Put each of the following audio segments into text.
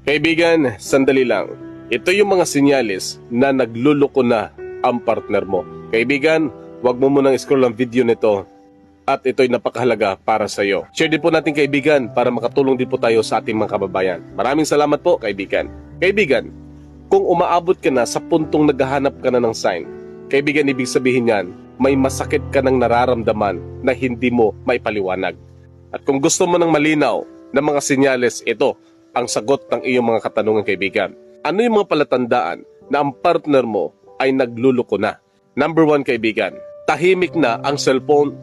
Kaibigan, sandali lang. Ito yung mga senyales na nagluloko na ang partner mo. Kaibigan, wag mo munang scroll ang video nito at ito'y napakahalaga para sa iyo. Share din po natin kaibigan para makatulong din po tayo sa ating mga kababayan. Maraming salamat po kaibigan. Kaibigan, kung umaabot ka na sa puntong naghahanap ka na ng sign, kaibigan, ibig sabihin yan, may masakit ka nang nararamdaman na hindi mo maipaliwanag. At kung gusto mo ng malinaw na mga senyales, ito ang sagot ng iyong mga katanungan kaibigan. Ano yung mga palatandaan na ang partner mo ay nagluloko na? Number 1 kaibigan, tahimik na ang cellphone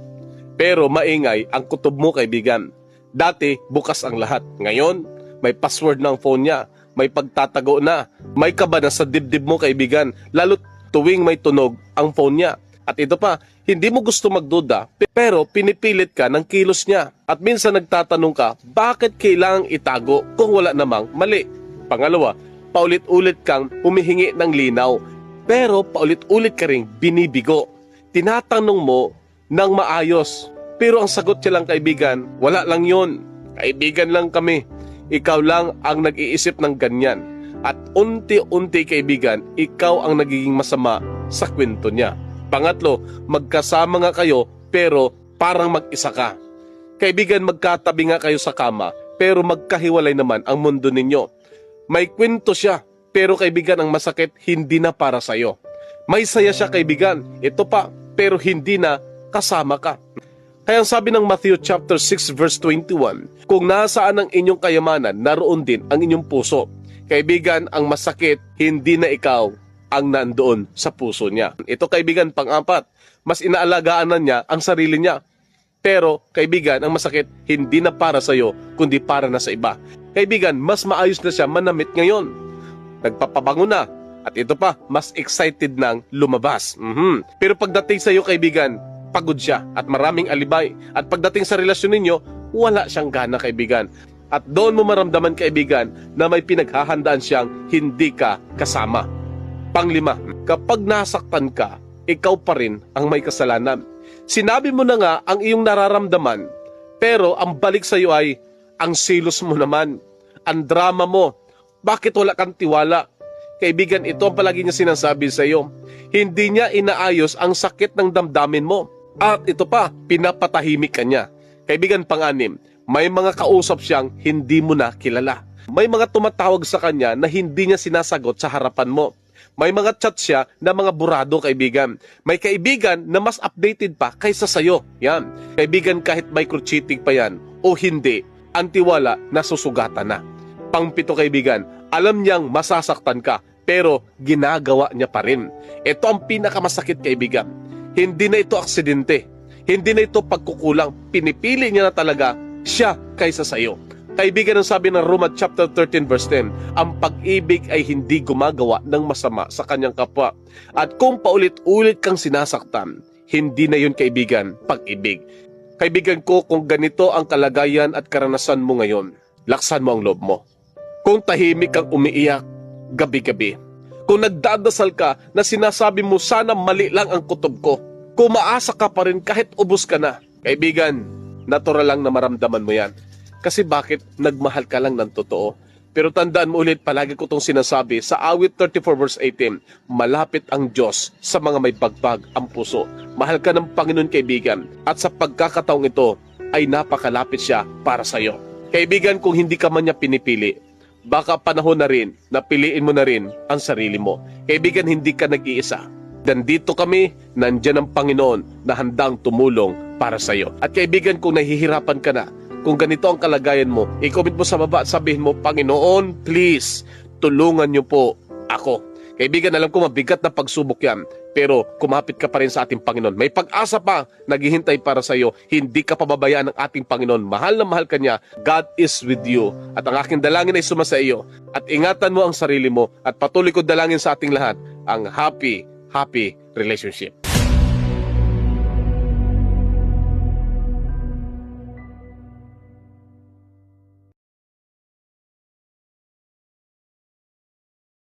pero maingay ang kutob mo kaibigan. Dati bukas ang lahat, ngayon may password na ang phone niya, may pagtatago na, may kaba na sa dibdib mo kaibigan, lalo tuwing may tunog ang phone niya. At ito pa, hindi mo gusto magduda pero pinipilit ka ng kilos niya. At minsan nagtatanong ka, bakit kailangang itago kung wala namang mali? Pangalawa, paulit-ulit kang humihingi ng linaw pero paulit-ulit ka ring binibigo. Tinatanong mo ng maayos pero ang sagot niya lang kaibigan, wala lang yun. Kaibigan lang kami. Ikaw lang ang nag-iisip ng ganyan. At unti-unti kaibigan, ikaw ang nagiging masama sa kwento niya. Pangatlo, magkasama nga kayo pero parang mag-isa ka. Kaibigan, magkatabi nga kayo sa kama pero magkahiwalay naman ang mundo ninyo. May kwento siya pero kaibigan, ang masakit hindi na para sa'yo. May saya siya kaibigan, ito pa, pero hindi na kasama ka. Kaya ang sabi ng Matthew chapter 6 verse 21, kung nasaan ang inyong kayamanan, naroon din ang inyong puso. Kaibigan, ang masakit hindi na ikaw ang nandoon sa puso niya. Ito kaibigan, pang-apat, mas inaalagaan na niya ang sarili niya. Pero kaibigan, ang masakit hindi na para sa iyo, kundi para na sa iba. Kaibigan, mas maayos na siya manamit ngayon. Nagpapabango na. At ito pa, mas excited nang lumabas. Pero pagdating sa iyo kaibigan, pagod siya at maraming alibay. At pagdating sa relasyon ninyo, wala siyang gana kaibigan. At doon mo maramdaman kaibigan na may pinaghahandaan siyang hindi ka kasama. Panglima, kapag nasaktan ka, ikaw pa rin ang may kasalanan. Sinabi mo na nga ang iyong nararamdaman, pero ang balik sa iyo ay ang silos mo naman, ang drama mo. Bakit wala kang tiwala? Kaibigan, ito ang palagi niya sinasabi sa iyo. Hindi niya inaayos ang sakit ng damdamin mo. At ito pa, pinapatahimik ka niya. Kaibigan, pang-anim, may mga kausap siyang hindi mo na kilala. May mga tumatawag sa kanya na hindi niya sinasagot sa harapan mo. May mga chat siya na mga burado kaibigan. May kaibigan na mas updated pa kaysa sayo. Yan. Kaibigan, kahit micro-cheating pa yan o hindi, ang tiwala nasusugatan na. Pangpito kaibigan, alam niyang masasaktan ka pero ginagawa niya pa rin. Ito ang pinakamasakit kaibigan. Hindi na ito aksidente. Hindi na ito pagkukulang. Pinipili niya na talaga siya kaysa sayo. Kaibigan, ang sabi ng Roma chapter 13 verse 10, ang pag-ibig ay hindi gumagawa ng masama sa kanyang kapwa. At kung paulit-ulit kang sinasaktan, hindi na yun kaibigan, pag-ibig. Kaibigan ko, kung ganito ang kalagayan at karanasan mo ngayon, laksan mo ang loob mo. Kung tahimik kang umiiyak gabi-gabi, kung nagdadasal ka na sinasabi mo sana mali lang ang kutob ko, kung maasa ka pa rin kahit ubos ka na, kaibigan, natural lang na maramdaman mo yan. Kasi bakit? Nagmahal ka lang ng totoo. Pero tandaan mo ulit, palagi ko itong sinasabi, sa awit 34 verse 18, malapit ang Diyos sa mga may bagbag ang puso. Mahal ka ng Panginoon kaibigan, at sa pagkakataong ito ay napakalapit siya para sa iyo. Kaibigan, kung hindi ka man niya pinipili, baka panahon na rin na piliin mo na rin ang sarili mo. Kaibigan, hindi ka nag-iisa. Nandito kami, nandyan ang Panginoon na handang tumulong para sa iyo. At kaibigan, kung nahihirapan ka na, kung ganito ang kalagayan mo, i-comment mo sa baba at sabihin mo, Panginoon, please, tulungan niyo po ako. Kaibigan, alam ko mabigat na pagsubok yan, pero kumapit ka pa rin sa ating Panginoon. May pag-asa pa naghihintay para sa iyo. Hindi ka pababayaan ng ating Panginoon. Mahal na mahal ka niya. God is with you. At ang aking dalangin ay suma sa iyo. At ingatan mo ang sarili mo at patuloy ko dalangin sa ating lahat ang happy relationship.